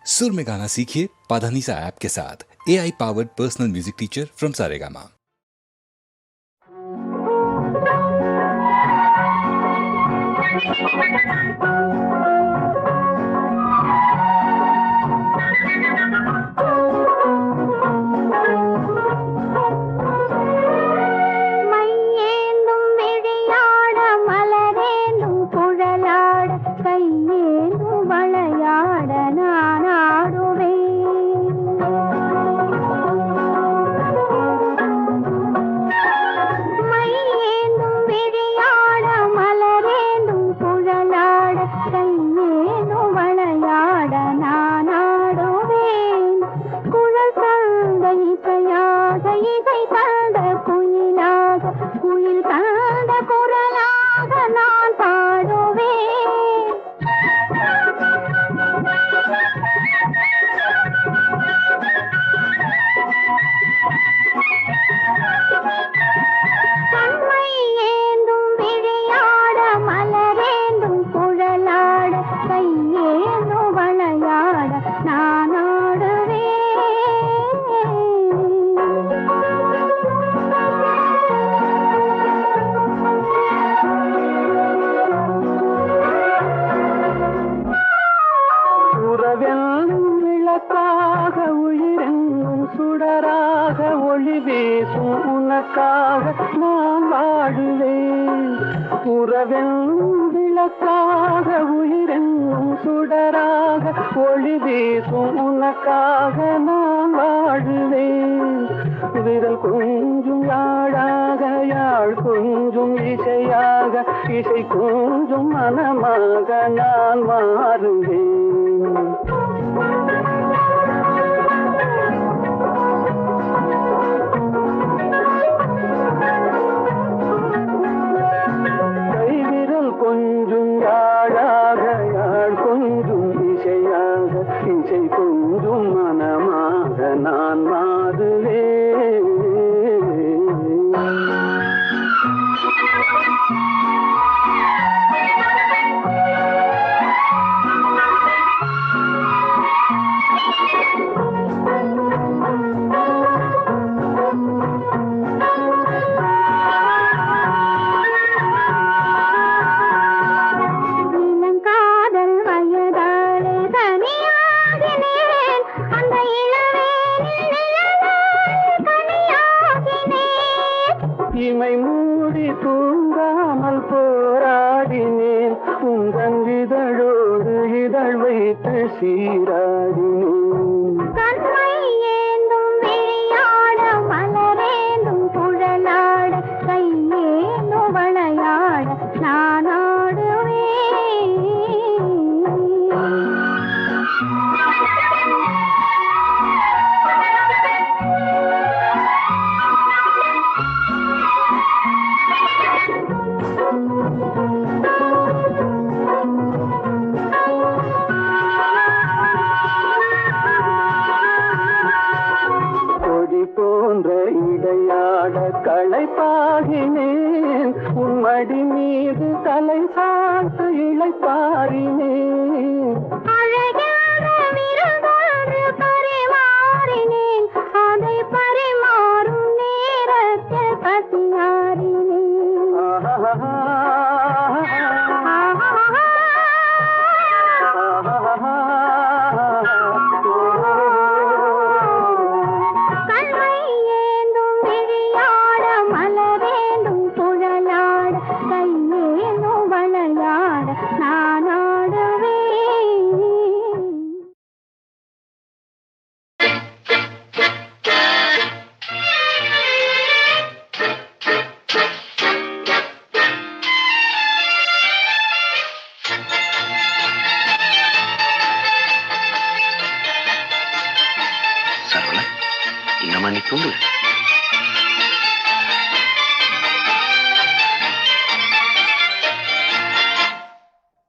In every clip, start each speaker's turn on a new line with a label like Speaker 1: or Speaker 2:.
Speaker 1: सुर में गाना सीखिए पाधानीसा ऐप के साथ। AI powered personal music teacher from Saregama.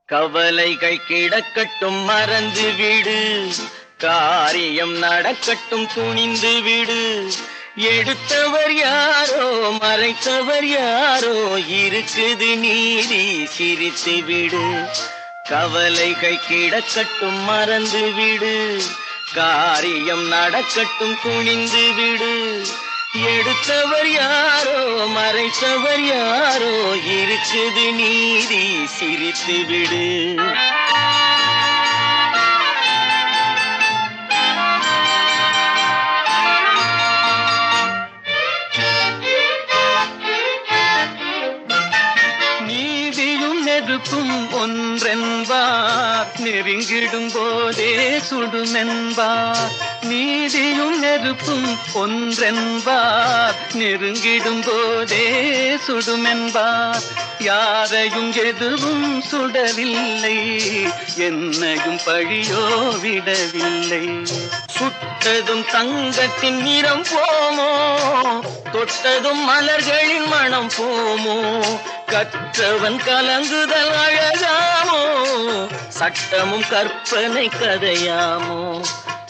Speaker 2: கவலைகள் கிடக்கட்டும் மறந்து விடு, காரியம் நடக்கட்டும் துணிந்து விடு. எடுத்தவர் யாரோ மறைத்தவர் யாரோ, இருக்குது நீதி சிரித்து விடு. கவலைகள் கிடக்கட்டும் மறந்து விடு, காரியம் நடக்கட்டும் துணிந்து விடு. எடுத்தவர் யாரோ மறைத்தவர் யாரோ, இருக்குது நீதி சிரித்து விடு. ஒன்றென்பார் நெருங்கிடும் போதே சுடுமென்பார். நீதியும் நெருப்பும் ஒன்றென்பார் நெருங்கிடும் போதே சுடுமென்பார். யாரையும் எதுவும் சுடவில்லை, என்னையும் பழியோ விடவில்லை. சுட்டதும் தங்கத்தின் நிறம் போமோ, தொட்டதும் மலர்களின் மனம் போமோ. கற்றவன் கலங்குதல் அழகாமோ, சட்டமும் கற்பனை கதையாமோ.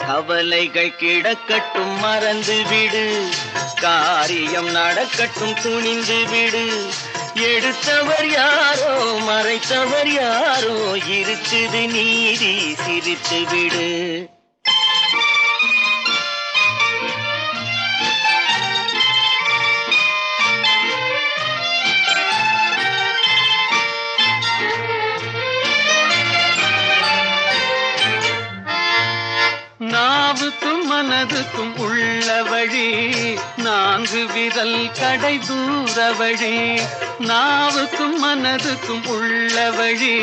Speaker 2: கவலைகள் கிடக்கட்டும் மறந்து விடு, காரியம் நடக்கட்டும் துணிந்து விடு. எடுத்தவர் யாரோ மறைத்தவர் யாரோ, இருக்குது நீதி சிரித்து விடு. நாவுக்கும் மனதுக்கும் உள்ள வழி, நான்கு விரல் கடை தூர வழி. நாவுக்கும் மனதுக்கும் உள்ள வழி,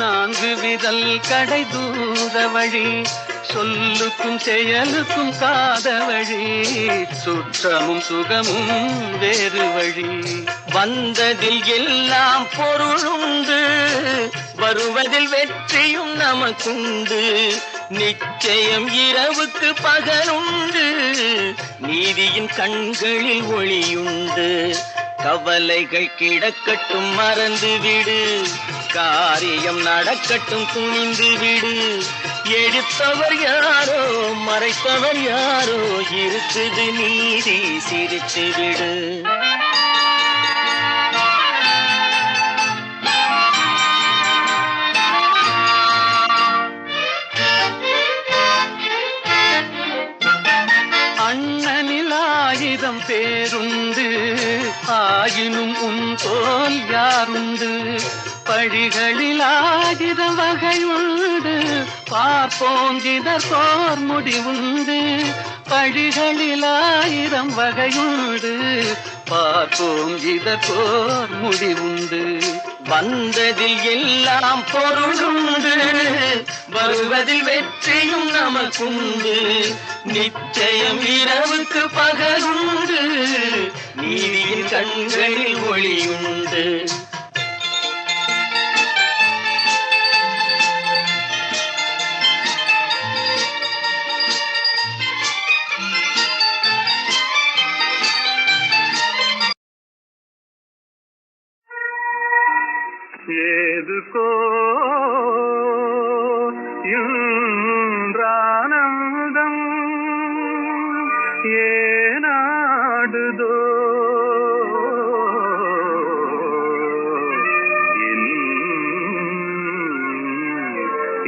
Speaker 2: நான்கு விரல் கடை தூர வழி. சொல்லுக்கும் செயலுக்கும் காத வழி, சுற்றமும் சுகமும் வேறு வழி. வந்ததில் எல்லாம் பொருளுண்டு, வருவதில் வெற்றியும் நமக்குண்டு. நிச்சயம் இரவுக்கு பகலுண்டு, நீதியின் கண்களில் ஒளியுண்டு. கவலைகள் கிடக்கட்டும் மறந்து விடு, காரியம் நடக்கட்டும் துணிந்து விடு. எடுத்தவர் யாரோ மறைத்தவர் யாரோ, இருக்குது நீதி சிரித்து விடு. ஆயிரம் பேருண்டு, ஆயினும் உன் தோல் யாருண்டு. பழிகளில் ஆயிரம் வகையுண்டு, பார்ப்போம் இதற்கோர் முடிவுண்டு. பழிகளில் ஆயிரம் வகையுண்டு, பார்ப்போம் இதற்கோர் முடிவுண்டு. வந்ததில் எல்லாம் பொருளுண்டு, வருவதில் வெற்றியும் நமக்குண்டு. நிச்சயம் இரவுக்கு பகலுண்டு, நீதியின் கண்களில் ஒளியுண்டு.
Speaker 3: ஏதுக்கோ இன்றானந்தம் ஏனாடுதோ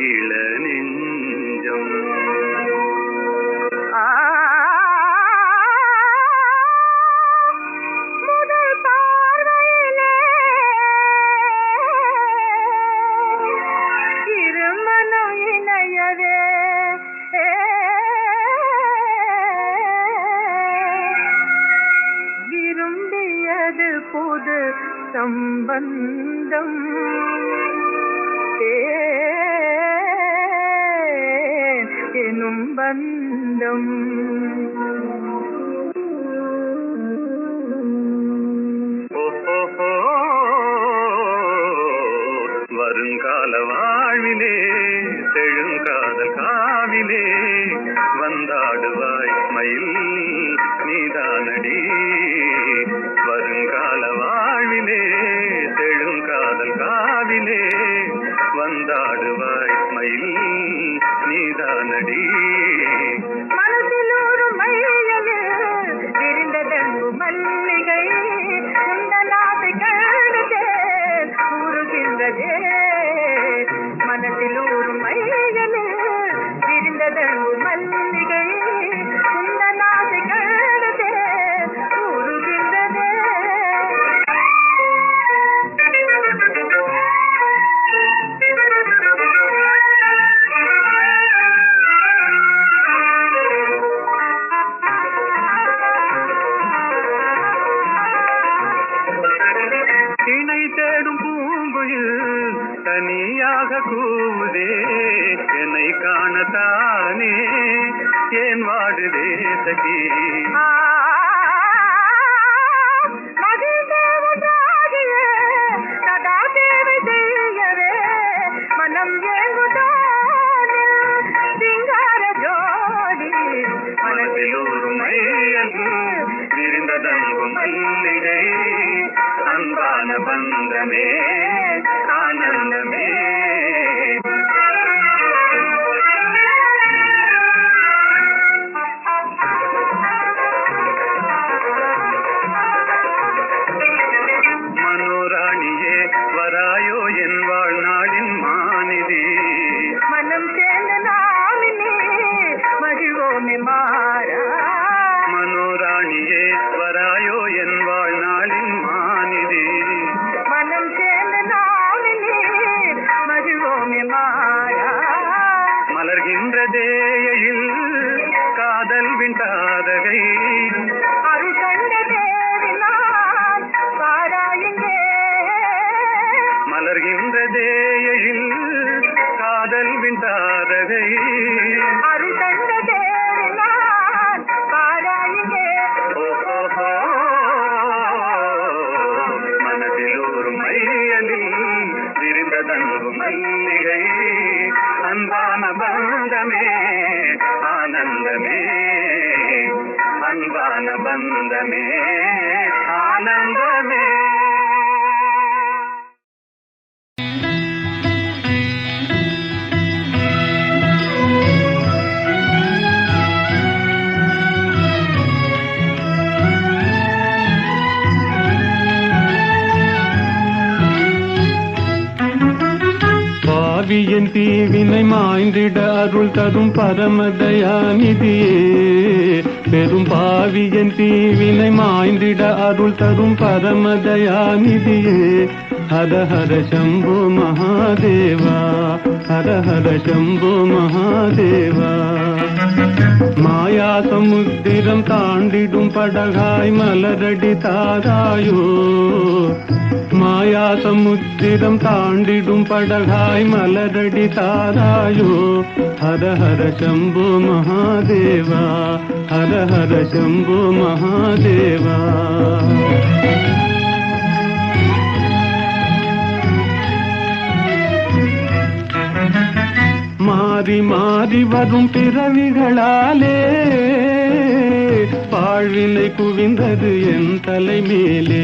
Speaker 3: இளநெஞ்சம். புது சம்பந்தம் எனும் பந்தம். வருங்கால வாழ்விலே செழுங்காதல் காவிலே வந்தாடுவாய் மயில் நீதானடி. வருங்கால வாழ்விலே செழுங்காதல் காவிலே வந்தாடுவாய் மயில் நீதானடி.
Speaker 4: மனதில் ஒரு மையவே விரிந்ததெங்கு மல்லிகை, உந்த நாட்டை கண்டதே கூறுகின்றதே
Speaker 3: தானே ஏன் வாடுதே சகி
Speaker 4: மகிழ்ந்தே ஒன்றாகியே சதா சேவை செய்யவே மனம் ஏங்குதானே சிங்கார ஜோடி
Speaker 3: மனதிலூரும் மையன்று விரிந்ததங்கும் மல்லிகை அன்பான பந்தமே ஆனந்தமே மனோராணியே வராயோ என் வாழ்நாளின் மாநிதி
Speaker 4: மனம் சேர்ந்த நாளினே மகிழ்வோமே மாறா
Speaker 3: மனோராணியே வராயோ என் வாழ்நாளின் மாநிதி
Speaker 4: மனம் சேர்ந்த நாளினே மகிழ்வோமே மாறா
Speaker 3: மலர்கின்றதேயில் காதல் விண்டாதகை
Speaker 4: அருள் கண்ட தேவினான் பாராயுங்கே
Speaker 3: மலர்கின்றதேயில் காதல் விண்டாதகை
Speaker 4: அருள் கண்ட தேவினான் பாராயுங்கே
Speaker 3: ஓஹோ மனதிலூரும் மையலில் விரிந்ததங்கும் மல்லிகை அன்பான பந்தமே ஆனந்தமே அன்பான பந்தமே ஆனந்தமே
Speaker 5: பாவியன் தீவினை மாய்ந்திட அருள் தரும் பரமதயாநிதியே பெரும் பாவியன் தீவினை மாய்ந்திட அருள் தரும் பரமதயாநிதியே ஹர ஹர சம்போ மகாதேவா ஹர ஹர சம்போ மகாதேவா மாயா சமுத்திரம் தாண்டிடும் படகாய் மலரடி தாராயோ மாயா சமுத்திரம் தாண்டிடும் படகாய் மலரடி தாராயோ ஹர ஹர சம்போ மகாதேவா ஹர ஹர சம்போ மகாதேவா மாறி மாறி வரும் பிறவிகளாலே வாழ்வினை குவிந்தது என் தலை மேலே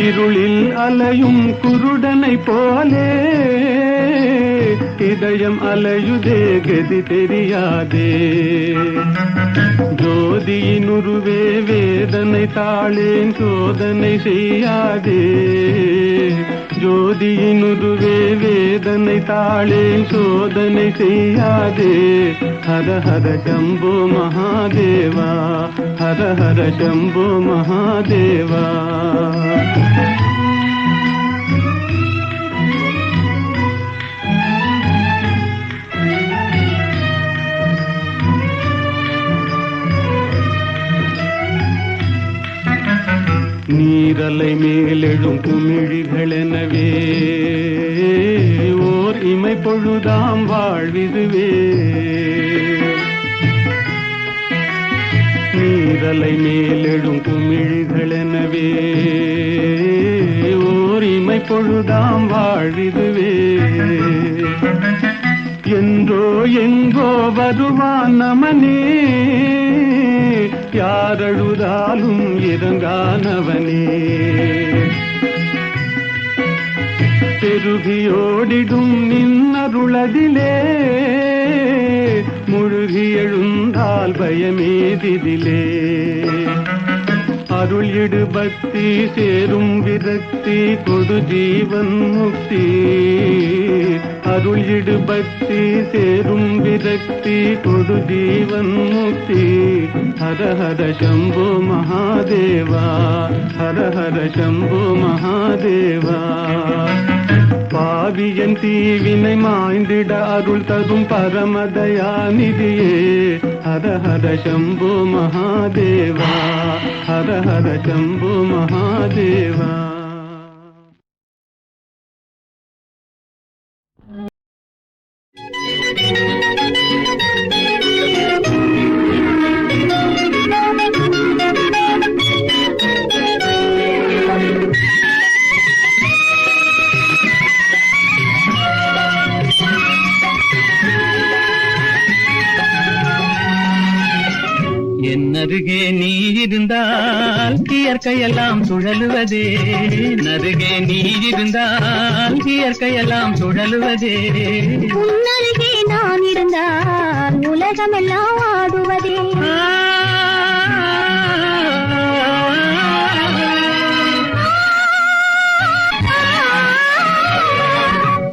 Speaker 5: இருளில் அலையும் குருடனை போலே இதயம் அலையுதே கதி தெரியாதே ஜோதியினுருவே வேதனை தாளேன் சோதனை செய்யாதே ஜோதியினுருவே வேதனை தாளேன் சோதனை செய்யாதே ஹர ஹர சம்போ மகாதேவா ஹர ஹர சம்போ மகாதேவா நீரலை மேலெழும் குமிழிகளெனவே ஓர் இமை பொழுதாம் வாழ்விதுவே நீரலை மேலெழும் குமிழிகளெனவே ஓர் இமை பொழுதாம் வாழ்விதுவே என்றோ எங்கோ வருவான் நமனே யாரழுதாலும் இறங்கானவனே பெருகியோடிடும் நின்னருளதிலே முழுகி எழுந்தால் பயமேதிதிலே அருள் இடு பக்தி சேரும் விரக்தி கொடு ஜீவன் முக்தி அருள் இடு பக்தி சேரும் விரக்தி கொடு ஜீவன் முக்தி ஹர ஹர சம்போ மகாதேவா ஹர ஹர சம்போ மகாதேவா பாவியன் தீவினை மாய்ந்திட அருள் தரும் பரமதயாநிதியே ஹர ஹர சம்போ மகாதேவா ஹர ஹர சம்போ மகாதேவா
Speaker 2: என்னருகே நீ இருந்தால் இயற்கையெல்லாம் சுழலுவதே, நருகே நீ இருந்தால் இயற்கையெல்லாம் சுழலுவதே.
Speaker 6: உன்னருகே நான் இருந்தால் உலகமெல்லாம் ஆடுவதே.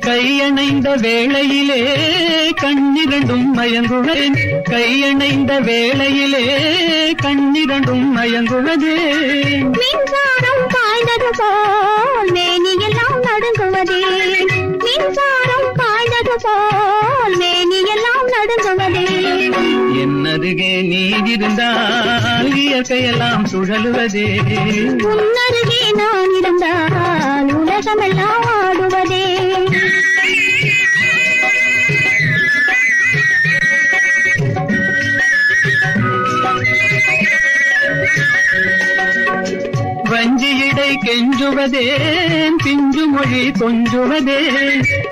Speaker 2: கையணைந்த வேளையிலே கண்ணிரண்டும் மயங்குவேன், கையணைந்த வேளையிலே கண்ணிரண்டும் மயங்குவதே.
Speaker 6: மின்சாரம் பாய்ந்தது போல் மேனியெல்லாம் நடுங்குவதே, மின்சாரம் பாய்ந்தது போல் மேனியெல்லாம் நடுங்குவதே.
Speaker 2: என்னருகே நீ இருந்தால் இயற்கையெல்லாம் சுழலுவதே.
Speaker 6: உன்னருகே நான் இருந்தால் உலகமெல்லாம் ஆடுவதே.
Speaker 2: வஞ்சியிடை கெஞ்சுவதேன் பிஞ்சு மொழி கொஞ்சுவதே,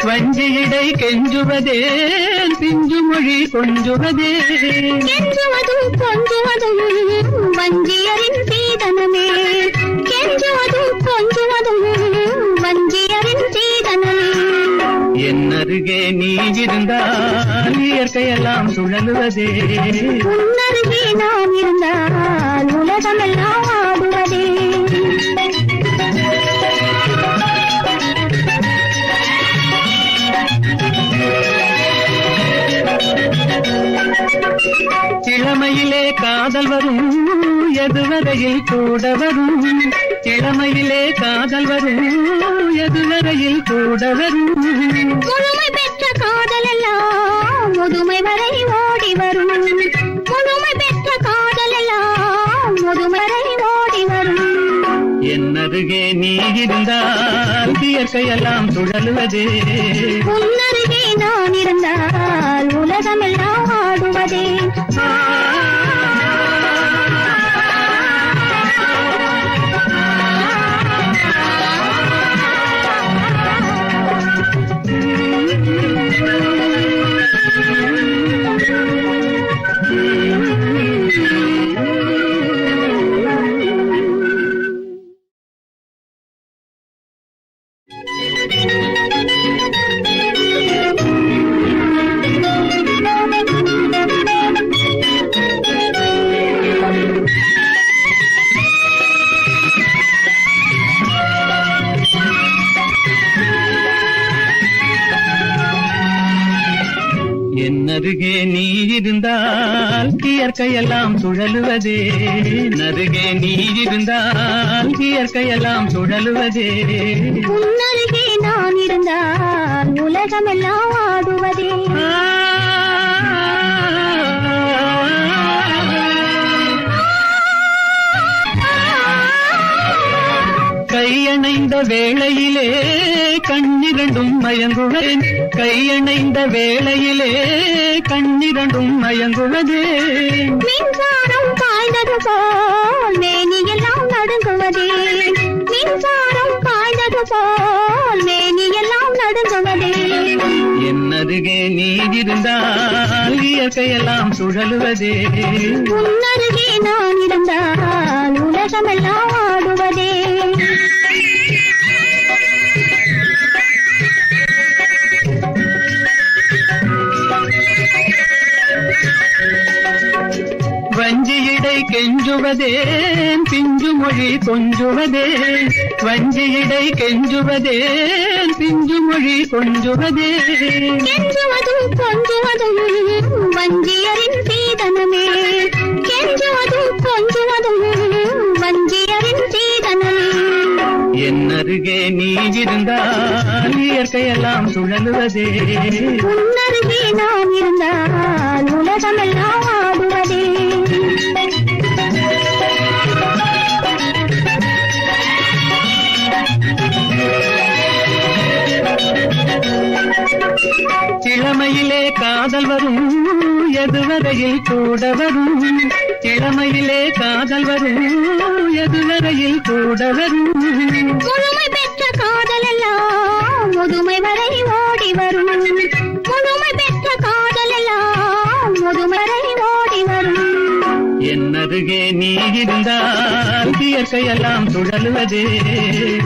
Speaker 2: வஞ்சியிடை கெஞ்சுவதேன் பிஞ்சு மொழி கொஞ்சுவதே.
Speaker 6: கெஞ்சுவதும் கொஞ்சுவதும் வஞ்சியரின் சீதனமே, கெஞ்சுவதும் கொஞ்சுவதும் வஞ்சியரின் சீதனமே.
Speaker 2: என்னருகே நீ இருந்தால் இயற்கையெல்லாம் சுழலுவதே.
Speaker 6: உன்னருகே நான் இருந்தால் உலகமெல்லாம் ஆடுவதே.
Speaker 2: இளமையிலே காதல் வரும் எதுவரையில் கூட வரும், இளமையிலே காதல் வரும் எதுவரையில் கூட வரும்.
Speaker 6: முழுமை பெற்ற காதல் எல்லாம் முதுமை வரை ஓடி வரும், முழுமை பெற்ற காதல் எல்லாம் முதுமை வரை ஓடி வரும்.
Speaker 2: என்னருகே நீ இருந்தால் இயற்கையெல்லாம் சுழலுவதே.
Speaker 6: உன்னருகே நான் இருந்தால் உலகமெல்லாம் ஆடுவதே.
Speaker 2: என்னருகே நீ இருந்தால் இயற்கையெல்லாம் சுழலுவதே, நருகே நீ இருந்தால் இயற்கையெல்லாம் சுழலுவதே.
Speaker 6: உன்னருகே நான் இருந்தால் உலகமெல்லாம் ஆடுவதே.
Speaker 2: கையணைந்த வேளையிலே கண்ணிரண்டும் மயங்குவேன், கையணைந்த வேளையிலே கண்ணிரண்டும் மயங்குவதே.
Speaker 6: மின்சாரம் பாய்ந்தது போல் மேனியெல்லாம் நடுங்குவதே, மின்சாரம் பாய்ந்தது போல் மேனியெல்லாம் நடுங்குவதே.
Speaker 2: என்னருகே நீ இருந்தால் இயற்கையெல்லாம் சுழலுவதே.
Speaker 6: உன்னருகே நான் இருந்தால் உலகமெல்லாம் ஆடுவதே.
Speaker 2: வஞ்சியிடை கெஞ்சுவதேன் பிஞ்சு மொழி கொஞ்சுவதே, வஞ்சியிடை கெஞ்சுவதேன் பிஞ்சு மொழி கொஞ்சுவதே.
Speaker 6: கெஞ்சுவதும் கொஞ்சுவதும் வஞ்சியரின் சீதனமே, கெஞ்சுவதும் கொஞ்சுவதும் வஞ்சியரின் சீதனமே.
Speaker 2: என்னருகே நீ இருந்தால் இயற்கையெல்லாம் சுழலுவதே.
Speaker 6: உன்னருகே நான் இருந்தால் உலகமெல்லாம் ஆடுவதே.
Speaker 2: இளமையிலே காதல் வரும் எதுவரையில் கூட வரும், இளமையிலே காதல் வரும் எதுவரையில் கூட வரும்.
Speaker 6: முழுமை பெற்ற காதல் எல்லாம் முதுமை வரை ஓடி வரும், முழுமை பெற்ற காதல் எல்லாம் முதுமை வரை ஓடி வரும்.
Speaker 2: என்னருகே நீ இருந்தால் இயற்கையெல்லாம் சுழலுவதே.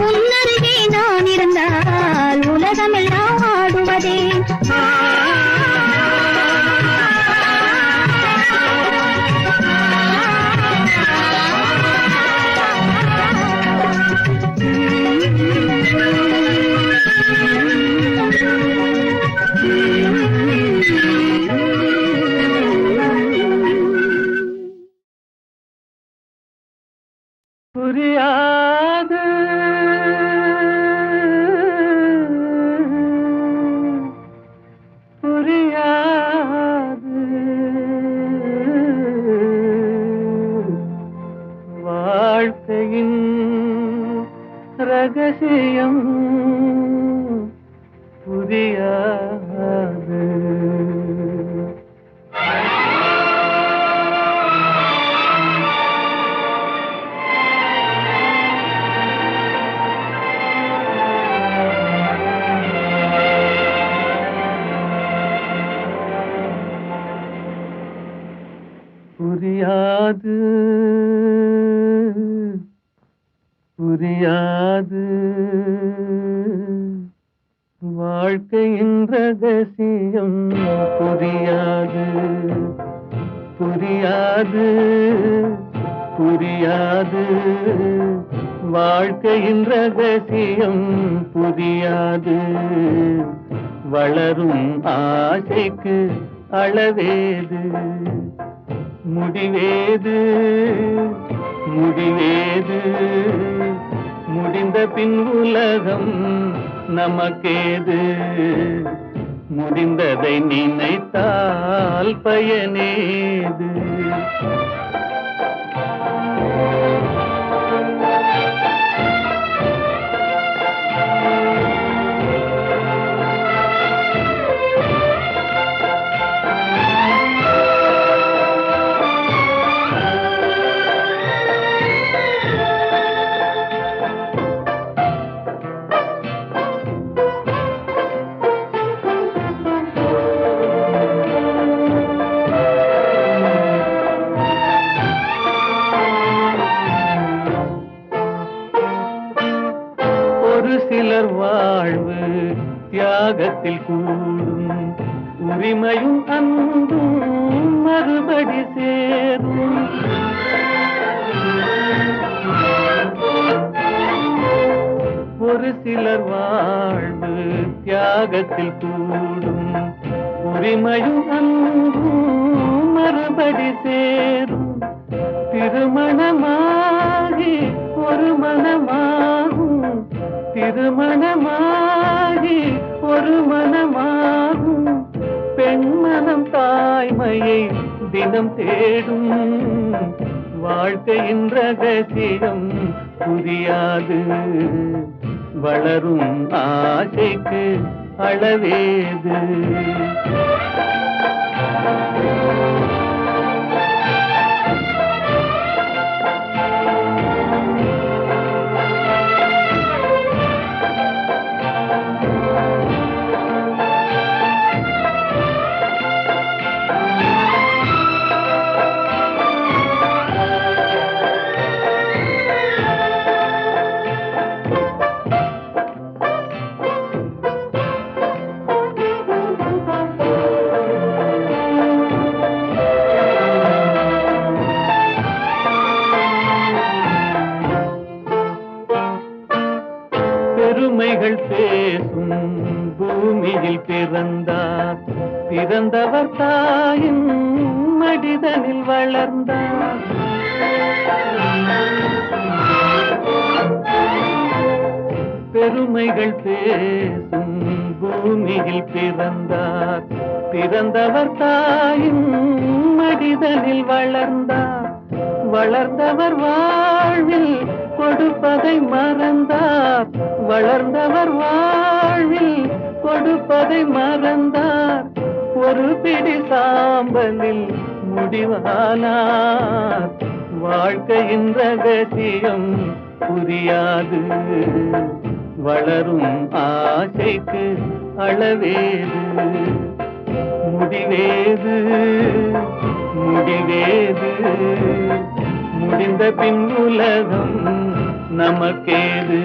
Speaker 6: உன்னருகே நான் இருந்தால் உலகமெல்லாம் ஆடுவதே.
Speaker 2: புரியாது புரியாது வாழ்க்கையின் ரகசியம் புரியாது. புரியாது புரியாது வாழ்க்கையின் ரகசியம் புரியாது. புரியாது புரியாது வாழ்க்கையின் ரகசியம் புரியாது. வளரும் ஆசைக்கு அளவேது, முடிவேது முடிவேது. முடிந்த பின் உலகம் நமக்கேது, முடிந்ததை நினைத்தால் பயனேது. சிலர் வாழ்வு தியாகத்தில் கூடும், உரிமையும் அன்பும் மறுபடி சேரும். ஒரு சிலர் வாழ்வு தியாகத்தில் கூடும், உரிமையும் அன்பும் மறுபடி சேரும். திருமணமாகி ஒரு மனமாகும், திருமணமாகி ஒரு மனமாகும். பெண்மனம் தாய்மையை தினம் தேடும், வாழ்க்கையின் ரகசியம் புரியாது. வளரும் ஆசைக்கு அளவேது. பெருமைகள் பேசும் பூமியில் பிறந்தார், பிறந்தவர் தாயின் மடிதனில் வளர்ந்தார். பெருமைகள் பேசும் பூமியில் பிறந்தார், பிறந்தவர் தாயின் மடிதனில் வளர்ந்தார். வளர்ந்தவர் வாழ்வில் கொடுப்பதை மறந்தார், வளர்ந்தவர் வாழ்வில் கொடுப்பதை மறந்தார். ஒரு பிடி சாம்பலில் முடிவானார், வாழ்க்கையின் ரகசியம் புரியாது. வளரும் ஆசைக்கு அளவேது, முடிவேது முடிவேது. முடிந்த பின் உலகம் நமக்கேது,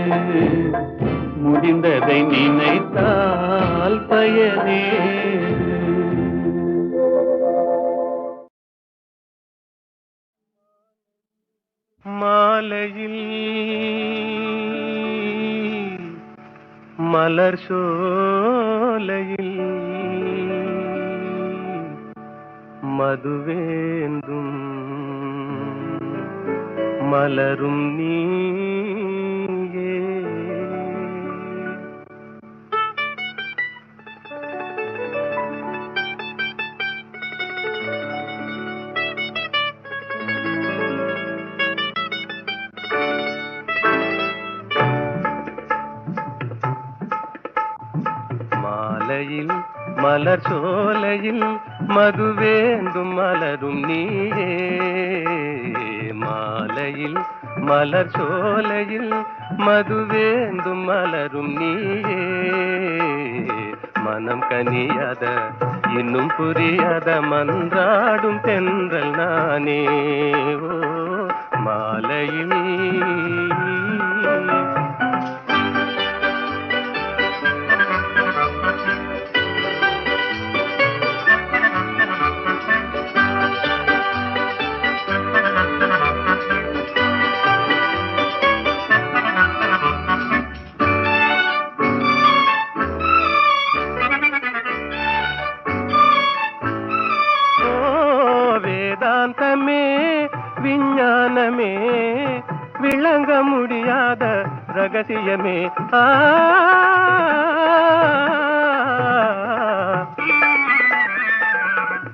Speaker 2: முடிந்ததை நினைத்தால் பயனேது.
Speaker 5: மாலையில் மலர் சோலையில் மதுவேந்தும் மலரும் நீயே. மாலையில் மலர் சோலையில் மதுவேந்தும் மலரும் நீயே. மாலையில் மலர் சோலையில் மதுவேந்தும் மலரும் நீயே. மனம் கனியாத இன்னும் புரியாத மன்றாடும் தென்றல் நானே. ஓ மாலையில் விஞ்ஞானமே விளங்க முடியாத ரகசியமே.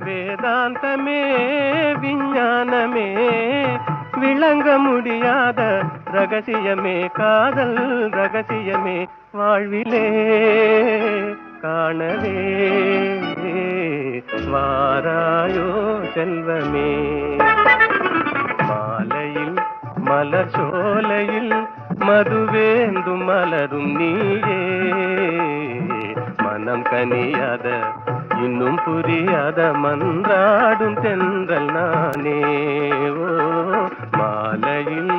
Speaker 5: வேதாந்தமே விஞ்ஞானமே விளங்க முடியாத ரகசியமே. காதல் ரகசியமே வாழ்விலே காணவே வாராயோ செல்வமே. மாலையில் மலர் சோலையில் மதுவேந்தும் மலரும் நீயே. மனம் கனியாத இன்னும் புரியாத மன்றாடும் தென்றல் நானே. ஓ மாலையில்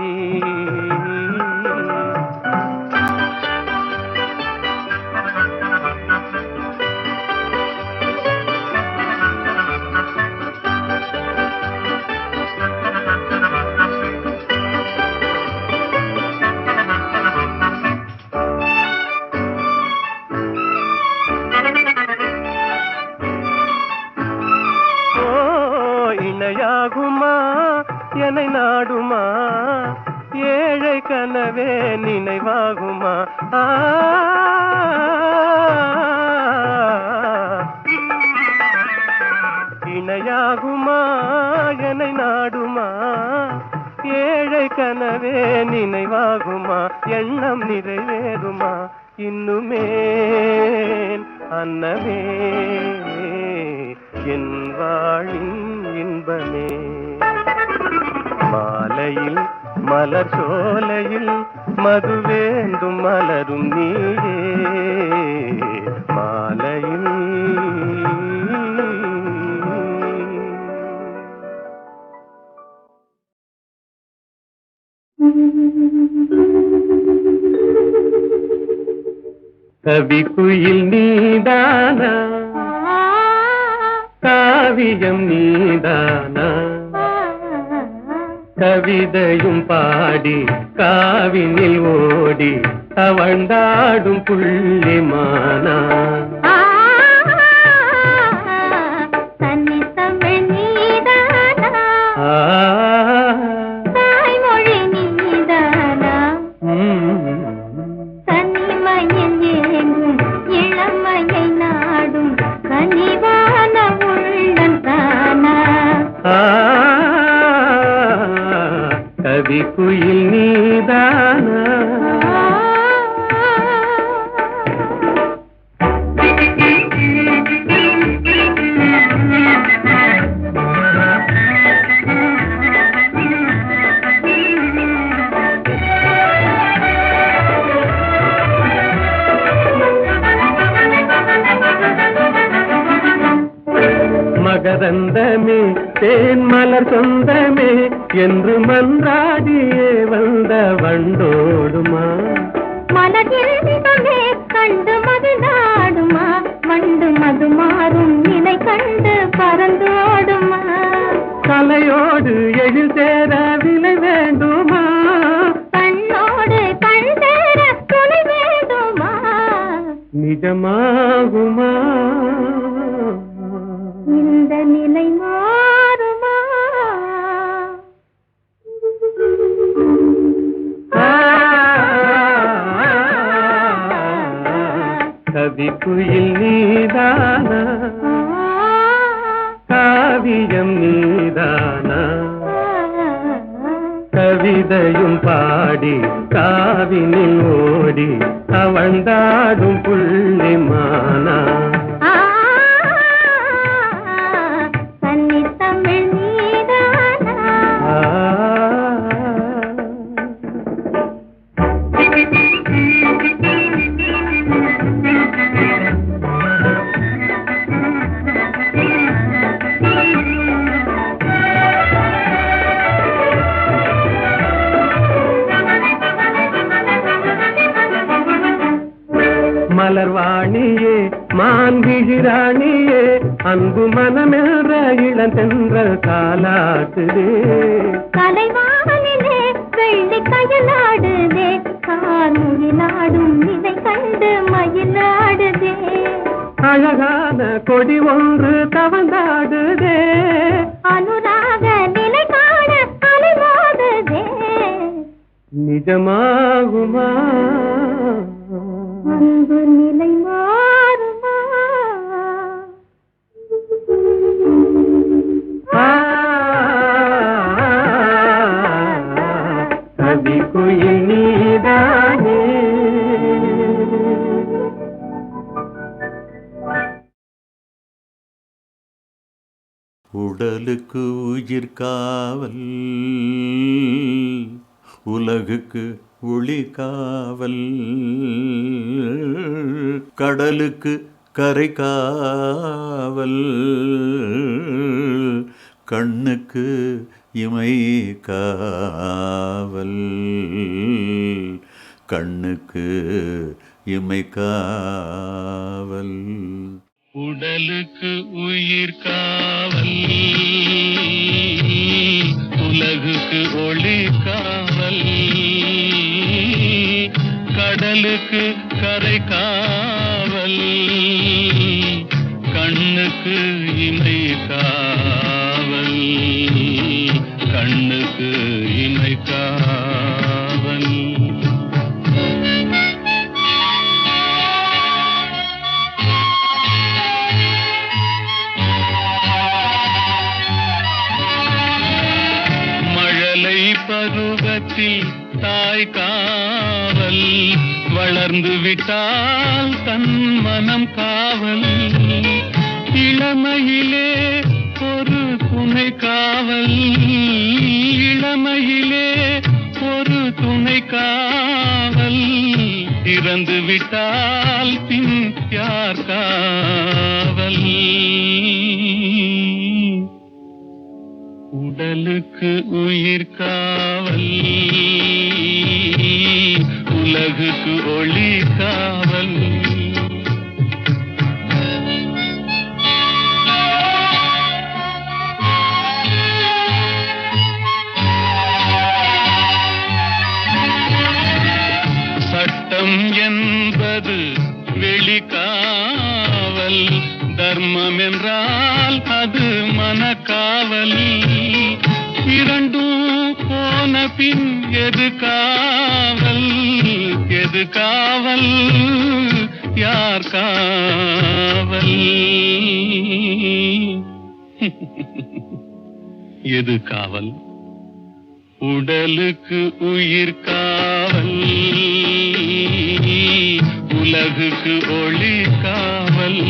Speaker 5: இணையாகுமா என்னை நாடுமா ஏழை கனவே நினைவாகுமா. இணையாகுமா என்னை நாடுமா ஏழை கனவே நினைவாகுமா. எண்ணம் நிறைவேறுமா இன்னுமே அன்னமே என் வாழின் இன்பமே. மாலையில் மலர் சோலையில் மதுவேந்தும் மலரும் நீயே. மாலையில்
Speaker 2: கவிக்குயில் நீதானா, காவியம் நீதானா, கவிதையும் பாடி காவினில் ஓடி தவழ்ந்தாடும் புள்ளிமானா. கவிக்குயில் நீதானா. மகரந்தமே தேன் மலர் சொந்தமே என்று மன்றாடியே வந்த வண்டோடுமா
Speaker 6: மலர்ந்தமே கண்டு மது நாடுமா வண்டு மது மாறும் நிலை கண்டு பறந்தோடுமா
Speaker 2: கலையோடு எழில் சேர விலை வேண்டுமா
Speaker 6: கண்ணோடு கண் சேர துணை வேண்டுமா
Speaker 2: நிஜமாகுமா
Speaker 6: இந்த நிலை மாறுமா
Speaker 2: கவிக்குயில் நீதானா காவியம் நீதானா கவிதையும் பாடி காவினில் ஓடி அவண்டாடும் புள்ளிமானா
Speaker 6: தமிழ் நீதானா
Speaker 2: மலர்வாணியே மான்விழிராணியே அன்பு மனமென்ற இளந்தென்றல் காலாட்டுதே
Speaker 6: கலைவானிலே வெள்ளி கயலாடுதே கார்முகிலாடும் நிலை கண்டு மயிலாடுதே
Speaker 2: அழகான கொடி ஒன்று தவந்தாடுதே
Speaker 6: அனுராக நிலை காண அலைமோதுதே
Speaker 2: நிஜமாகுமா
Speaker 6: அன்பு நிலை மாறுமா
Speaker 2: கவிக்குயில் நீதானே
Speaker 5: உடலுக்கு உயிர் காவல் உலகுக்கு ஒளி காவல் கடலுக்கு கரை காவல் கண்ணுக்கு இமை காவல் கண்ணுக்கு இமை காவல்
Speaker 2: உடலுக்கு உயிர் காவல் உலகுக்கு ஒளி காவல் கடலுக்கு கரை காவல் கண்ணுக்கு இமை காவல் கண்ணுக்கு இமை காவல் பருவத்தில் தாய் காவல் வளர்ந்து விட்டால் தன் மனம் காவல் இளமையிலே ஒரு துணை காவல் இளமையிலே ஒரு துணை காவல் இறந்து விட்டால் பின் யார் காவல் உடலுக்கு உயிர் காவல் உலகுக்கு ஒளி காவல் சட்டம் என்பது வெளிக்காவல் தர்மம் என்றால் அது மனக்காவல் இரண்டும் போன பின் எது காவல் எது காவல் யார் காவல் எது காவல் உடலுக்கு உயிர் காவல் உலகுக்கு ஒளி காவல்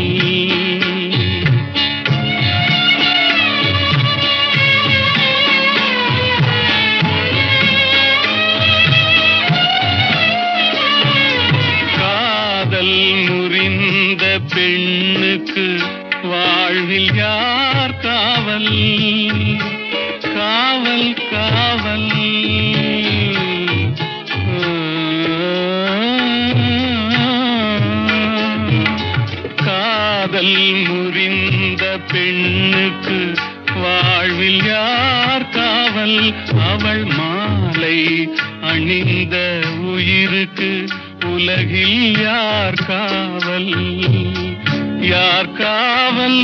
Speaker 2: காதல் முறிந்த பெண்ணுக்கு வாழ வாழ்வில் யார் காவல் காவல் காவல் காதல் முறிந்த பெண்ணுக்கு வாழ்வில் யார் காவல் அவள் மாலை அணிந்த உயிருக்கு உலகில் யார் காவல் யார் காவல்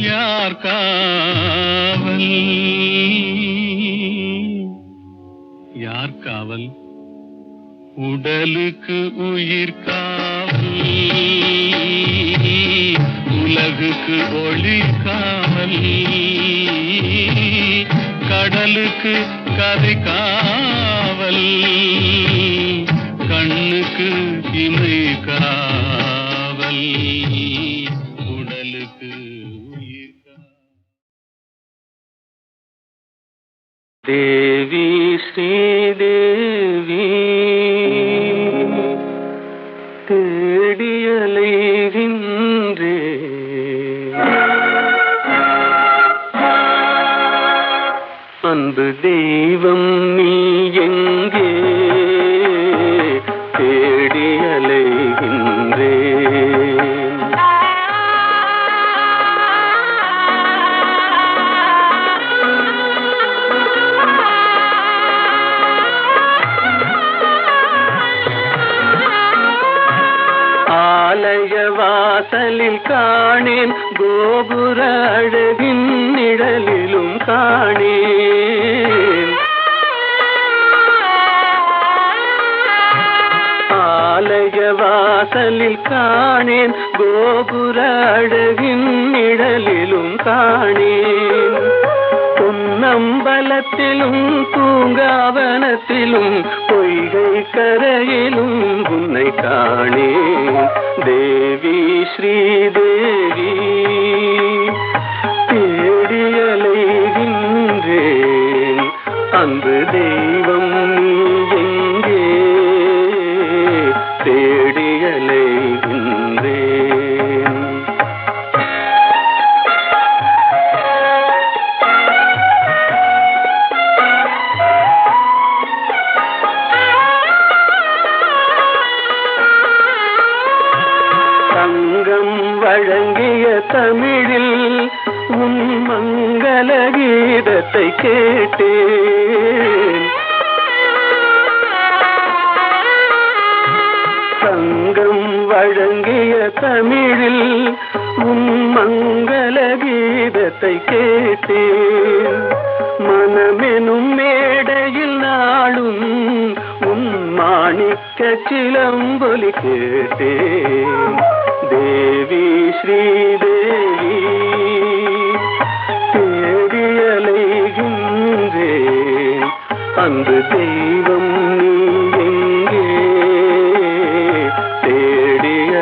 Speaker 2: யார் காவல் யார் காவல் உடலுக்கு உயிர் காவல் உலகுக்கு ஒளி காவல் கடலுக்கு கரை காவல் கண்ணுக்கு இமை காவல் உடலுக்கு உயிர் காவல்.
Speaker 5: தேவி ஸ்ரீதேவி தேடியலைகின்றே அன்பு தெய்வம் நீ எங்கே தேடியலைகின்றே ஆலய வாசலில் காணேன் கோபுர அழகின் நிழலிலும் காணேன் ஆலய வாசலில் காணேன் கோபுர அழகின் நிழலிலும் காணேன் பொன்னம்பலத்திலும் பூங்காவனத்திலும் பொய்கை கரையிலும் உன்னை காணேன் தேவி ஸ்ரீதேவி தேடியலைகின்றேன் அன்பு தெய்வம் நீ எங்கே தேடியலைகின்றேன் சங்கம் வழங்கிய தமிழில் உன் மங்கள கீதத்தை கேட்டேன் சங்கம் வழங்கிய தமிழில் உன் மங்கள கீதத்தை கேட்டேன் மனமெனும் மேடையில் நாளும் உன் மாணிக்க சிலம்பொலி கேட்டேன் தேவி ஸ்ரீதேவி தேடியலைகின்றேன் அன்பு தெய்வம் நீ எங்கே தேடியலைகின்றேன்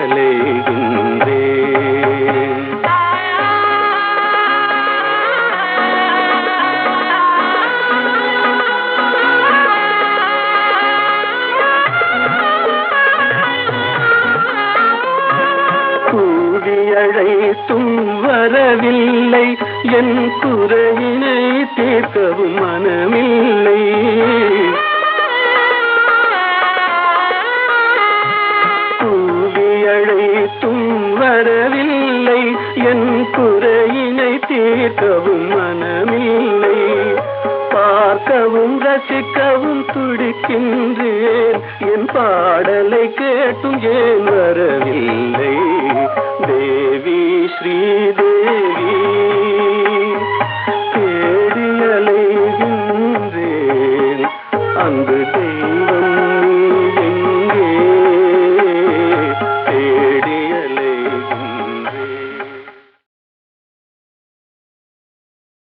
Speaker 5: கூவியழைத்தும் வரவில்லை என் குறையினை தீர்க்கவும் மனமில்லை கூவியழைத்தும் வரவில்லை என் குறையினை தீர்க்கவும் மனமில்லை பார்க்கவும் ரசிக்கவும் துடிக்கின்றேன் என் பாடலை கேட்டும் ஏன் வரவில்லை தேவி ஸ்ரீதேவி தேடியலைகின்றேன் அன்பு